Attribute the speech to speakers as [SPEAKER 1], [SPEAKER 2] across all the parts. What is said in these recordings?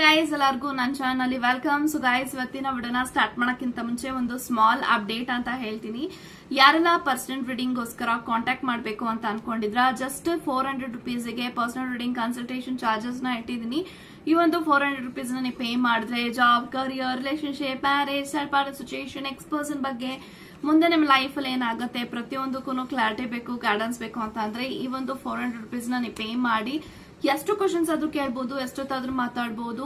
[SPEAKER 1] Guys ಎಲ್ಲರಿಗೂ ನನ್ನ channel welcome. So guys ಇವತ್ತಿನ ವಿಡಿಯೋನ ಸ್ಟಾರ್ಟ್ ಮಾಡೋಕ್ಕಿಂತ ಮುಂಚೆ ಒಂದು ಸ್ಮಾಲ್ ಅಪ್ಡೇಟ್ ಅಂತ ಹೇಳ್ತೀನಿ. ಯಾರೆಲ್ಲ ಪರ್ಸನಲ್ ರೀಡಿಂಗ್ ಗೋಸ್ಕರ ಕಾಂಟ್ಯಾಕ್ಟ್ ಮಾಡಬೇಕು ಅಂತ ಅನ್ಕೊಂಡಿದ್ರ ಜಸ್ಟ್ 400 rupeesಗೆ ಪರ್ಸನಲ್ ರೀಡಿಂಗ್ ಕನ್ಸಲ್ಟೇಷನ್ ಚಾರ್ಜಸ್ ನ ಇಟ್ಟಿದ್ದೀನಿ. ಈ ಒಂದು 400 rupees ನೀವು ಪೇ ಮಾಡಿದ್ರೆ job, career, relationship, marriage, self situation, ex person ಬಗ್ಗೆ ಮುಂದೆ ನಿಮ್ಮ ಲೈಫ್ ಅಲ್ಲಿ ಏನಾಗುತ್ತೆ ಪ್ರತಿಯೊಂದಕ್ಕೂ ಕ್ಲಾರಿಟಿ ಬೇಕು, ಗೈಡೆನ್ಸ್ ಬೇಕು ಅಂತ ಅಂದ್ರೆ ಈ ಒಂದು 400 rupees ನೀವು ಪೇ ಮಾಡಿ ಎಷ್ಟು ಕ್ವಶನ್ಸ್ ಆದ್ರೂ ಕೇಳ್ಬೋದು, ಎಷ್ಟೊತ್ತಾದ್ರೂ ಮಾತಾಡ್ಬೋದು.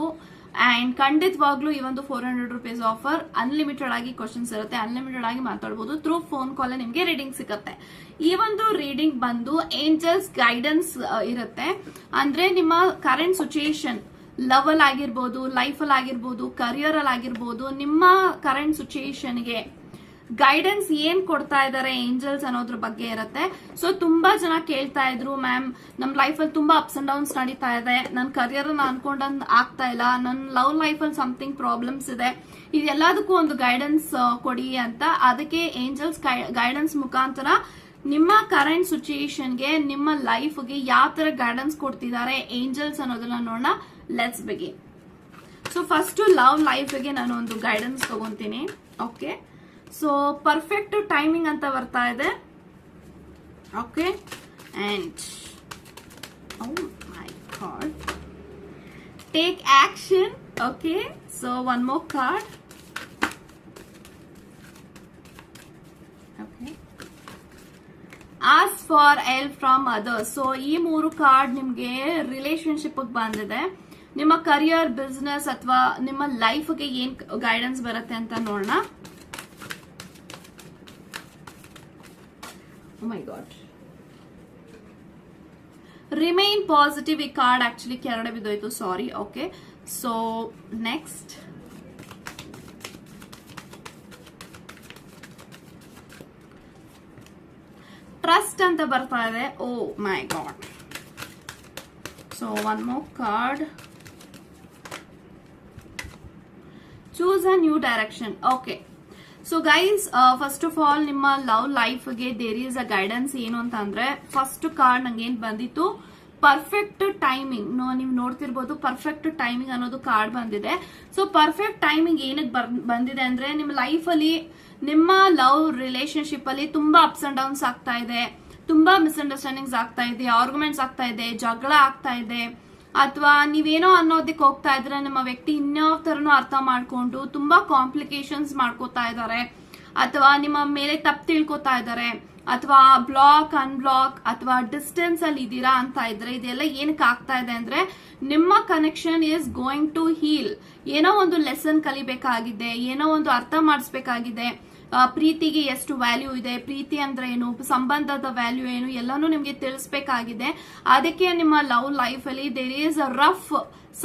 [SPEAKER 1] ಅಂಡ್ ಖಂಡಿತವಾಗ್ಲೂ ಈ ಒಂದು 400 rupees ಆಫರ್ ಅನ್ಲಿಮಿಟೆಡ್ ಆಗಿ ಕ್ವಶನ್ಸ್ ಇರುತ್ತೆ, ಅನ್ಲಿಮಿಟೆಡ್ ಆಗಿ ಮಾತಾಡ್ಬೋದು. ಥ್ರೂ ಫೋನ್ ಕಾಲ್ ನಿಮ್ಗೆ ರೀಡಿಂಗ್ ಸಿಗುತ್ತೆ. ಈ ಒಂದು ರೀಡಿಂಗ್ ಬಂದು ಏಂಜಲ್ಸ್ ಗೈಡೆನ್ಸ್ ಇರುತ್ತೆ. ಅಂದ್ರೆ ನಿಮ್ಮ ಕರೆಂಟ್ ಸಿಚುಯೇಷನ್ ಲವ್ ಅಲ್ಲಿ ಆಗಿರ್ಬೋದು, ಲೈಫ್ ಅಲ್ಲಿ ಆಗಿರ್ಬೋದು, ಕರಿಯರ್ ಅಲ್ಲಿ ಆಗಿರ್ಬೋದು, ನಿಮ್ಮ ಕರೆಂಟ್ ಸಿಚುಯೇಷನ್ಗೆ ಗೈಡೆನ್ಸ್ ಏನ್ ಕೊಡ್ತಾ ಇದಾರೆ ಏಂಜಲ್ಸ್ ಅನ್ನೋದ್ರ ಬಗ್ಗೆ ಇರುತ್ತೆ. ಸೊ ತುಂಬಾ ಜನ ಕೇಳ್ತಾ ಇದ್ರು, ಮ್ಯಾಮ್ ನಮ್ ಲೈಫ್ ಅಲ್ಲಿ ತುಂಬಾ ಅಪ್ಸ್ ಅಂಡ್ ಡೌನ್ಸ್ ನಡೀತಾ ಇದೆ, ನನ್ ಕರಿಯರ್ ಅನ್ಕೊಂಡಂಗ್ ಆಗ್ತಾ ಇಲ್ಲ, ನನ್ ಲವ್ ಲೈಫ್ ಅಲ್ಲಿ ಸಮಥಿಂಗ್ ಪ್ರಾಬ್ಲಮ್ಸ್ ಇದೆ, ಇದೆಲ್ಲದಕ್ಕೂ ಒಂದು ಗೈಡೆನ್ಸ್ ಕೊಡಿ ಅಂತ. ಅದಕ್ಕೆ ಏಂಜಲ್ಸ್ ಗೈಡೆನ್ಸ್ ಮುಖಾಂತರ ನಿಮ್ಮ ಕರೆಂಟ್ ಸಿಚುಯೇಷನ್ಗೆ, ನಿಮ್ಮ ಲೈಫ್ಗೆ ಯಾವ ತರ ಗೈಡೆನ್ಸ್ ಕೊಡ್ತಿದ್ದಾರೆ ಏಂಜಲ್ಸ್ ಅನ್ನೋದನ್ನ ನೋಡೋಣ. Let's begin. So first love ಲೈಫ್ಗೆ ನಾನು ಒಂದು ಗೈಡೆನ್ಸ್ ತಗೊಂತೀನಿ. ಓಕೆ, ಸೊ ಪರ್ಫೆಕ್ಟ್ ಟೈಮಿಂಗ್ ಅಂತ ಬರ್ತಾ ಇದೆ. Okay, and oh my god, take action. Okay, so one more card. Okay, ask for help from others. So ಈ 3 ಕಾರ್ಡ್ ನಿಮ್ಗೆ ರಿಲೇಶನ್ಶಿಪ್ ಬಂದಿದೆ. ನಿಮ್ಮ ಕರಿಯರ್, ಬಿಸ್ನೆಸ್ ಅಥವಾ ನಿಮ್ಮ ಲೈಫ್ಗೆ ಏನ್ ಗೈಡೆನ್ಸ್ ಬರುತ್ತೆ ಅಂತ ನೋಡೋಣ. Oh my god. Remain positive. ಈ ಕಾರ್ಡ್ ಆಕ್ಚುಲಿ ಕೆಳಗಡೆ ಬಿದ್ದೋಯ್ತು, sorry. Okay, so next trust ಅಂತ ಬರ್ತಾ ಇದೆ. Oh my god. So one more card. Choose a new direction. Okay, so guys first of all ನಿಮ್ಮ ಲವ್ ಲೈಫ್ಗೆ ದೇರ್ ಈಸ್ ಅ ಗೈಡೆನ್ಸ್. ಏನು ಅಂತ ಅಂದ್ರೆ ಫಸ್ಟ್ ಕಾರ್ಡ್ ನಂಗೆ ಏನ್ ಬಂದಿತ್ತು, ಪರ್ಫೆಕ್ಟ್ ಟೈಮಿಂಗ್. ನೀವು ನೋಡ್ತಿರ್ಬೋದು, ಪರ್ಫೆಕ್ಟ್ ಟೈಮಿಂಗ್ ಅನ್ನೋದು ಕಾರ್ಡ್ ಬಂದಿದೆ. ಸೊ ಪರ್ಫೆಕ್ಟ್ ಟೈಮಿಂಗ್ ಏನಕ್ಕೆ ಬಂದಿದೆ ಅಂದ್ರೆ ನಿಮ್ಮ ಲೈಫ್ ಅಲ್ಲಿ, ನಿಮ್ಮ ಲವ್ ರಿಲೇಶನ್ಶಿಪ್ ಅಲ್ಲಿ ತುಂಬಾ ಅಪ್ಸ್ ಅಂಡ್ ಡೌನ್ಸ್ ಆಗ್ತಾ ಇದೆ, ತುಂಬಾ ಮಿಸ್ಅಂಡರ್ಸ್ಟ್ಯಾಂಡಿಂಗ್ಸ್ ಆಗ್ತಾ ಇದೆ, ಆರ್ಗ್ಯುಮೆಂಟ್ಸ್ ಆಗ್ತಾ ಇದೆ, ಜಗಳ ಆಗ್ತಾ ಇದೆ, ಅಥವಾ ನೀವೇನೋ ಅನ್ನೋದಕ್ಕೆ ಹೋಗ್ತಾ ಇದ್ರೆ ನಿಮ್ಮ ವ್ಯಕ್ತಿ ಇನ್ಯಾವ ತರನು ಅರ್ಥ ಮಾಡ್ಕೊಂಡು ತುಂಬಾ ಕಾಂಪ್ಲಿಕೇಶನ್ಸ್ ಮಾಡ್ಕೋತಾ ಇದ್ದಾರೆ, ಅಥವಾ ನಿಮ್ಮ ಮೇಲೆ ತಪ್ಪು ತಿಳ್ಕೊತಾ ಇದ್ದಾರೆ, ಅಥವಾ ಬ್ಲಾಕ್, ಅನ್ಬ್ಲಾಕ್ ಅಥವಾ ಡಿಸ್ಟೆನ್ಸ್ ಅಲ್ಲಿ ಇದ್ದೀರಾ ಅಂತ ಇದ್ರೆ ಇದೆಲ್ಲ ಏನಕ್ಕೆ ಆಗ್ತಾ ಇದೆ ಅಂದ್ರೆ ನಿಮ್ಮ connection is going to heal. ಏನೋ ಒಂದು ಲೆಸನ್ ಕಲಿಬೇಕಾಗಿದೆ, ಏನೋ ಒಂದು ಅರ್ಥ ಮಾಡಿಸ್ಬೇಕಾಗಿದೆ. ಪ್ರೀತಿಗೆ ಎಷ್ಟು ವ್ಯಾಲ್ಯೂ ಇದೆ, ಪ್ರೀತಿ ಅಂದ್ರೆ ಏನು, ಸಂಬಂಧದ ವ್ಯಾಲ್ಯೂ ಏನು, ಎಲ್ಲಾನು ನಿಮ್ಗೆ ತಿಳಿಸ್ಬೇಕಾಗಿದೆ. ಅದಕ್ಕೆ ನಿಮ್ಮ ಲವ್ ಲೈಫ್ ಅಲ್ಲಿ there is a rough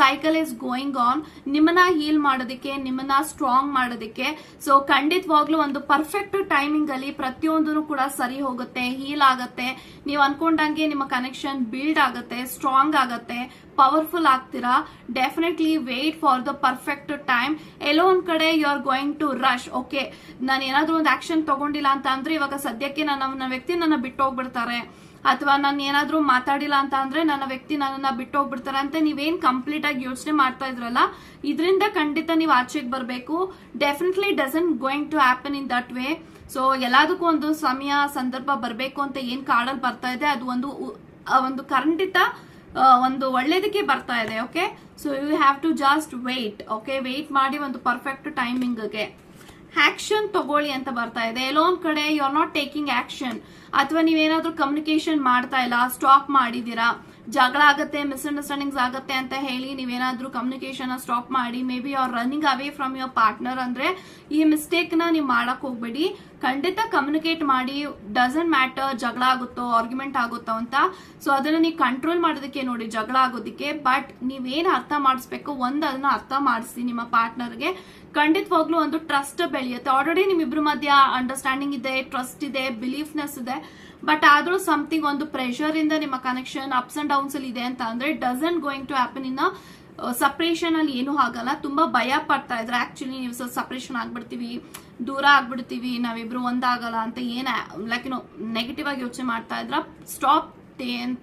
[SPEAKER 1] cycle is going on. ನಿಮ್ಮನ್ನ ಹೀಲ್ ಮಾಡೋದಕ್ಕೆ, ನಿಮ್ಮನ್ನ ಸ್ಟ್ರಾಂಗ್ ಮಾಡೋದಕ್ಕೆ. ಸೊ ಖಂಡಿತವಾಗ್ಲೂ ಒಂದು ಪರ್ಫೆಕ್ಟ್ ಟೈಮಿಂಗ್ ಅಲ್ಲಿ ಪ್ರತಿಯೊಂದೂ ಕೂಡ ಸರಿ ಹೋಗುತ್ತೆ, ಹೀಲ್ ಆಗತ್ತೆ. ನೀವು ಅನ್ಕೊಂಡಂಗೆ ನಿಮ್ಮ ಕನೆಕ್ಷನ್ ಬಿಲ್ಡ್ ಆಗತ್ತೆ, ಸ್ಟ್ರಾಂಗ್ ಆಗತ್ತೆ, ಪವರ್ಫುಲ್ ಆಗ್ತೀರಾ. Definitely wait for the perfect time. ಎಲ್ಲೋ ಒಂದ್ ಕಡೆ you are going to rush. Okay, ನಾನು ಏನಾದ್ರೂ ಒಂದು ಆಕ್ಷನ್ ತಗೊಂಡಿಲ್ಲ ಅಂತ ಅಂದ್ರೆ ಇವಾಗ ಸದ್ಯಕ್ಕೆ ನನ್ನ ವ್ಯಕ್ತಿ ನನ್ನ ಬಿಟ್ಟು ಹೋಗ್ಬಿಡ್ತಾರೆ, ಅಥವಾ ನಾನು ಏನಾದ್ರೂ ಮಾತಾಡಿಲ್ಲ ಅಂತ ಅಂದ್ರೆ ನನ್ನ ವ್ಯಕ್ತಿ ನನ್ನನ್ನ ಬಿಟ್ಟು ಹೋಗ್ಬಿಡ್ತಾರೆ ಅಂತ ನೀವೇನ್ ಕಂಪ್ಲೀಟ್ ಆಗಿ ಯೋಚನೆ ಮಾಡ್ತಾ ಇದ್ರಲ್ಲ, ಇದರಿಂದ ಖಂಡಿತ ನೀವು ಆಚೆಗೆ ಬರಬೇಕು. Definitely doesn't going to happen in that way. So ಎಲ್ಲದಕ್ಕೂ ಒಂದು ಸಮಯ, ಸಂದರ್ಭ ಬರಬೇಕು ಅಂತ ಏನ್ ಕಾರ್ಡಲ್ಲಿ ಬರ್ತಾ ಇದೆ ಅದು ಒಂದು ಖಂಡಿತ ಒಂದು ಒಳ್ಳೇದಕ್ಕೆ ಬರ್ತಾ ಇದೆ. Okay, so you have to just wait. Okay, wait ಮಾಡಿ ಒಂದು ಪರ್ಫೆಕ್ಟ್ ಟೈಮಿಂಗ್ಗೆ ಆಕ್ಷನ್ ತಗೊಳ್ಳಿ ಅಂತ ಬರ್ತಾ ಇದೆ. ಎಲ್ಲೋ ಒಂದ್ ಕಡೆ you are not taking action, ಅಥವಾ ನೀವೇನಾದ್ರೂ ಕಮ್ಯುನಿಕೇಶನ್ ಮಾಡ್ತಾ ಇಲ್ಲ, ಸ್ಟಾಪ್ ಮಾಡಿದೀರಾ, ಜಗಳ ಆಗತ್ತೆ, ಮಿಸ್ಅಂಡರ್ಸ್ಟ್ಯಾಂಡಿಂಗ್ಸ್ ಆಗತ್ತೆ ಅಂತ ಹೇಳಿ ನೀವೇನಾದ್ರೂ ಕಮ್ಯುನಿಕೇಶನ್ ಸ್ಟಾಪ್ ಮಾಡಿ maybe you are running away from your partner ಅಂದ್ರೆ ಈ ಮಿಸ್ಟೇಕ್ ನ ನೀವು ಮಾಡಕ್ ಹೋಗ್ಬೇಡಿ. ಖಂಡಿತ ಕಮ್ಯುನಿಕೇಟ್ ಮಾಡಿ. ಡಸಂಟ್ ಮ್ಯಾಟರ್ ಜಗಳ ಆಗುತ್ತೋ, ಆರ್ಗ್ಯುಮೆಂಟ್ ಆಗುತ್ತೋ ಅಂತ. ಸೊ ಅದನ್ನ ನೀವು ಕಂಟ್ರೋಲ್ ಮಾಡೋದಕ್ಕೆ ನೋಡಿ, ಜಗಳ ಆಗೋದಕ್ಕೆ. ಬಟ್ ನೀವೇನ್ ಅರ್ಥ ಮಾಡಿಸ್ಬೇಕು, ಅದನ್ನ ಅರ್ಥ ಮಾಡಿಸಿ ನಿಮ್ಮ ಪಾರ್ಟ್ನರ್ಗೆ. ಖಂಡಿತವಾಗ್ಲೂ ಒಂದು ಟ್ರಸ್ಟ್ ಬೆಳೆಯುತ್ತೆ. ಆಲ್ರೆಡಿ ನಿಮ್ಮಿಬ್ರ ಮಧ್ಯ ಅಂಡರ್ಸ್ಟ್ಯಾಂಡಿಂಗ್ ಇದೆ, ಟ್ರಸ್ಟ್ ಇದೆ, ಬಿಲೀಫ್ನೆಸ್ ಇದೆ. ಬಟ್ ಆದ್ರೂ ಸಮಥಿಂಗ್ ಒಂದು ಪ್ರೆಷರ್ ಇಂದ ನಿಮ್ಮ ಕನೆಕ್ಷನ್ ಅಪ್ಸ್ ಅಂಡ್ ಡೌನ್ಸ್ ಅಲ್ಲಿ ಇದೆ ಅಂತ ಅಂದ್ರೆ doesn't going to happen in separation ಅಲ್ಲಿ. ಏನೂ ಆಗಲ್ಲ. ತುಂಬಾ ಭಯ ಪಡ್ತಾ ಇದ್ರೆ ಆಕ್ಚುಲಿ ನೀವು ಸಪರೇಷನ್ ಆಗ್ಬಿಡ್ತೀವಿ, ದೂರ ಆಗ್ಬಿಡ್ತೀವಿ, ನಾವಿಬ್ರು ಒಂದಾಗಲ್ಲ ಅಂತ ಲೈಕ್ ನೆಗೆಟಿವ್ ಆಗಿ ಯೋಚನೆ ಮಾಡ್ತಾ ಇದ್ರ ಸ್ಟಾಪ್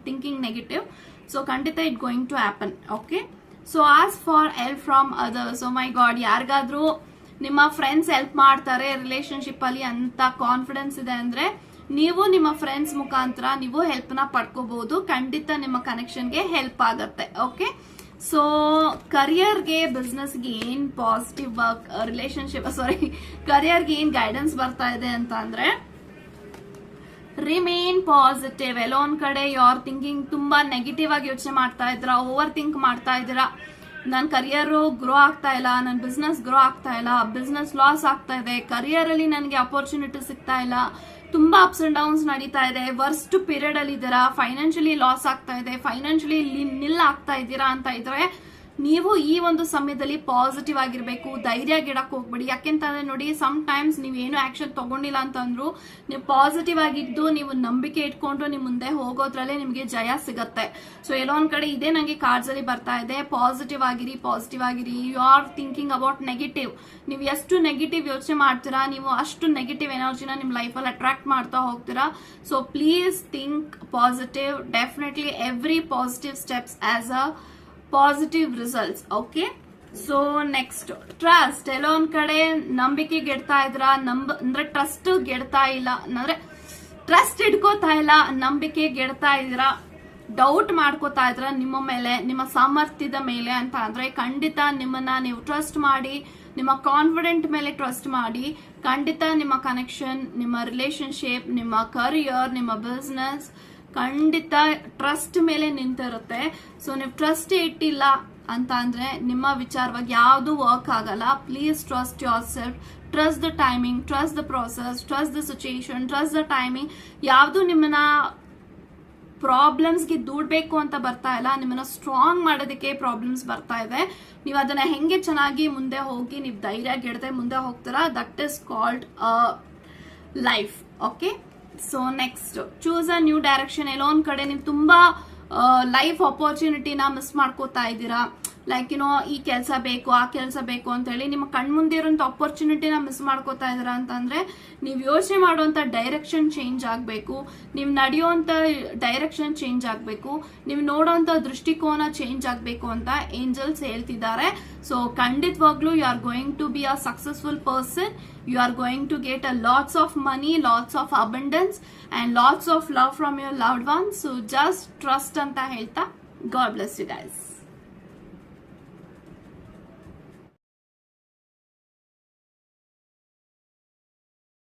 [SPEAKER 1] ಥಿಂಕಿಂಗ್ ನೆಗೆಟಿವ್. ಸೊ ಖಂಡಿತ it going to happen. Okay, so ask for help from others. Oh my god, ಯಾರಿಗಾದ್ರೂ ನಿಮ್ಮ ಫ್ರೆಂಡ್ಸ್ ಹೆಲ್ಪ್ ಮಾಡ್ತಾರೆ ರಿಲೇಶನ್ಶಿಪ್ ಅಲ್ಲಿ ಅಂತ ಕಾನ್ಫಿಡೆನ್ಸ್ ಇದೆ ಅಂದ್ರೆ ನೀವು ನಿಮ್ಮ ಫ್ರೆಂಡ್ಸ್ ಮುಖಾಂತರ ನೀವು ಹೆಲ್ಪ್ ನ ಪಡ್ಕೋಬಹುದು. ಖಂಡಿತ ನಿಮ್ಮ ಕನೆಕ್ಷನ್ಗೆ ಹೆಲ್ಪ್ ಆಗತ್ತೆ. ಓಕೆ, ಸೊ ಕರಿಯರ್ಗೆ ಬಿಸ್ನೆಸ್ಗೆ ಏನ್ ಪಾಸಿಟಿವ್ ಕರಿಯರ್ಗೆ ಏನ್ ಗೈಡೆನ್ಸ್ ಬರ್ತಾ ಇದೆ ಅಂತ ಅಂದ್ರೆ ರಿಮೇನ್ ಪಾಸಿಟಿವ್. ಎಲ್ಲೋ ಒಂದ್ ಕಡೆ ಯೋರ್ ಥಿಂಕಿಂಗ್ ತುಂಬಾ ನೆಗೆಟಿವ್ ಆಗಿ ಯೋಚನೆ ಮಾಡ್ತಾ ಇದ್ದೀರಾ, ಓವರ್ ಥಿಂಕ್ ಮಾಡ್ತಾ ಇದ್ದೀರಾ. ನನ್ನ ಕರಿಯರ್ ಗ್ರೋ ಆಗ್ತಾ ಇಲ್ಲ, ನನ್ನ ಬಿಸ್ನೆಸ್ ಗ್ರೋ ಆಗ್ತಾ ಇಲ್ಲ, ಬಿಸ್ನೆಸ್ ಲಾಸ್ ಆಗ್ತಾ ಇದೆ, ಕರಿಯರ್ ಅಲ್ಲಿ ನನಗೆ ಅಪರ್ಚುನಿಟಿ ಸಿಗ್ತಾ ಇಲ್ಲ, ತುಂಬಾ ಅಪ್ಸ್ ಅಂಡ್ ಡೌನ್ಸ್ ನಡೀತಾ ಇದೆ, ವರ್ಸ್ಟ್ ಪೀರಿಯಡ್ ಅಲ್ಲಿ ಇದ್ದೀರಾ, ಫೈನಾನ್ಷಿಯಲಿ ಲಾಸ್ ಆಗ್ತಾ ಇದೆ, ಫೈನಾನ್ಷಿಯಲಿ ನಿಲ್ ಆಗ್ತಾ ಇದ್ದೀರಾ ಅಂತ ಇದ್ರೆ ನೀವು ಈ ಒಂದು ಸಮಯದಲ್ಲಿ ಪಾಸಿಟಿವ್ ಆಗಿರ್ಬೇಕು. ಧೈರ್ಯ ಗಿಡಕ್ ಹೋಗ್ಬೇಡಿ. ಯಾಕೆಂತಂದ್ರೆ ನೋಡಿ, ಸಮ್ ಟೈಮ್ಸ್ ನೀವು ಏನು ಆಕ್ಷನ್ ತಗೊಂಡಿಲ್ಲ ಅಂತಂದ್ರು ನೀವು ಪಾಸಿಟಿವ್ ಆಗಿದ್ದು ನೀವು ನಂಬಿಕೆ ಇಟ್ಕೊಂಡು ನಿಮ್ ಮುಂದೆ ಹೋಗೋದ್ರಲ್ಲೇ ನಿಮ್ಗೆ ಜಯ ಸಿಗತ್ತೆ. ಸೊ ಎಲ್ಲೋ ಒಂದ್ ಕಡೆ ಇದೇ ನಂಗೆ ಕಾರ್ಡ್ಸ್ ಅಲ್ಲಿ ಬರ್ತಾ ಇದೆ, ಪಾಸಿಟಿವ್ ಆಗಿರಿ, ಪಾಸಿಟಿವ್ ಆಗಿರಿ. You are thinking about negative. ನೀವು ಎಷ್ಟು ನೆಗೆಟಿವ್ ಯೋಚನೆ ಮಾಡ್ತೀರಾ, ನೀವು ಅಷ್ಟು ನೆಗೆಟಿವ್ ಎನರ್ಜಿನ ನಿಮ್ ಲೈಫ್ ಅಲ್ಲಿ ಅಟ್ರಾಕ್ಟ್ ಮಾಡ್ತಾ ಹೋಗ್ತೀರಾ. So please think positive. Definitely every positive steps as a positive results. Okay, so next trust. ಎಲ್ಲೋ ಒಂದ್ ಕಡೆ ನಂಬಿಕೆ ಗೆಡ್ತಾ ಇದ್ರ, ಅಂದ್ರೆ ಟ್ರಸ್ಟ್ ಗೆಡ್ತಾ ಇಲ್ಲ, ಅಂದ್ರೆ ಟ್ರಸ್ಟ್ ಇಟ್ಕೋತಾ ಇಲ್ಲ, ನಂಬಿಕೆ ಗೆಡ್ತಾ ಇದ್ರ, ಡೌಟ್ ಮಾಡ್ಕೋತಾ ಇದ್ರ ನಿಮ್ಮ ಮೇಲೆ, ನಿಮ್ಮ ಸಾಮರ್ಥ್ಯದ ಮೇಲೆ ಅಂತ ಅಂದ್ರೆ ಖಂಡಿತ ನಿಮ್ಮನ್ನ ನೀವು ಟ್ರಸ್ಟ್ ಮಾಡಿ, ನಿಮ್ಮ ಕಾನ್ಫಿಡೆಂಟ್ ಮೇಲೆ ಟ್ರಸ್ಟ್ ಮಾಡಿ. ಖಂಡಿತ ನಿಮ್ಮ ಕನೆಕ್ಷನ್, ನಿಮ್ಮ ರಿಲೇಶನ್ಶಿಪ್, ನಿಮ್ಮ ಕರಿಯರ್, ನಿಮ್ಮ ಬಿಸ್ನೆಸ್ ಖಂಡಿತ ಟ್ರಸ್ಟ್ ಮೇಲೆ ನಿಂತಿರುತ್ತೆ. ಸೊ ನೀವು ಟ್ರಸ್ಟ್ ಇಟ್ಟಿಲ್ಲ ಅಂತ ಅಂದ್ರೆ ನಿಮ್ಮ ವಿಚಾರವಾಗಿ ಯಾವುದು ವರ್ಕ್ ಆಗಲ್ಲ. Please trust your self, trust the timing, trust the process, trust the situation, trust the timing. ಯಾವುದು ನಿಮ್ಮನ್ನ ಪ್ರಾಬ್ಲಮ್ಸ್ಗೆ ದೂಡ್ಬೇಕು ಅಂತ ಬರ್ತಾ ಇಲ್ಲ, ನಿಮ್ಮನ್ನ ಸ್ಟ್ರಾಂಗ್ ಮಾಡೋದಕ್ಕೆ ಪ್ರಾಬ್ಲಮ್ಸ್ ಬರ್ತಾ ಇದೆ. ನೀವು ಅದನ್ನ ಹೆಂಗೆ ಚೆನ್ನಾಗಿ ಮುಂದೆ ಹೋಗಿ ನೀವು ಧೈರ್ಯ ಗೆಡದೆ ಮುಂದೆ ಹೋಗ್ತೀರಾ, that is called life. Okay, so next choose a new direction. ಎಲ್ಲೋ ಒಂದ್ ಕಡೆ ನೀವು ತುಂಬಾ ಲೈಫ್ ಆಪರ್ಚುನಿಟಿನ ಮಿಸ್ ಮಾಡ್ಕೋತಾ ಇದ್ದೀರಾ. ಲೈಕ್ ಈ ಕೆಲಸ ಬೇಕು, ಆ ಕೆಲಸ ಬೇಕು ಅಂತ ಹೇಳಿ ನಿಮ್ಮ ಕಣ್ಮುಂದೆ ಇರುವಂತ ಆಪರ್ಚುನಿಟಿನ ಮಿಸ್ ಮಾಡ್ಕೋತಾ ಇದೀರಾ ಅಂತಂದ್ರೆ ನೀವು ಯೋಚನೆ ಮಾಡುವಂತ ಡೈರೆಕ್ಷನ್ ಚೇಂಜ್ ಆಗ್ಬೇಕು, ನೀವು ನಡೆಯುವಂತ ಡೈರೆಕ್ಷನ್ ಚೇಂಜ್ ಆಗ್ಬೇಕು, ನೀವು ನೋಡುವಂತ ದೃಷ್ಟಿಕೋನ ಚೇಂಜ್ ಆಗ್ಬೇಕು ಅಂತ ಏಂಜಲ್ಸ್ ಹೇಳ್ತಿದ್ದಾರೆ. ಸೊ ಖಂಡಿತವಾಗ್ಲೂ you are going to be a successful person. You are going to get a lots of money, lots of abundance and lots of love from your loved ones. So just trust anta helta. God bless you guys.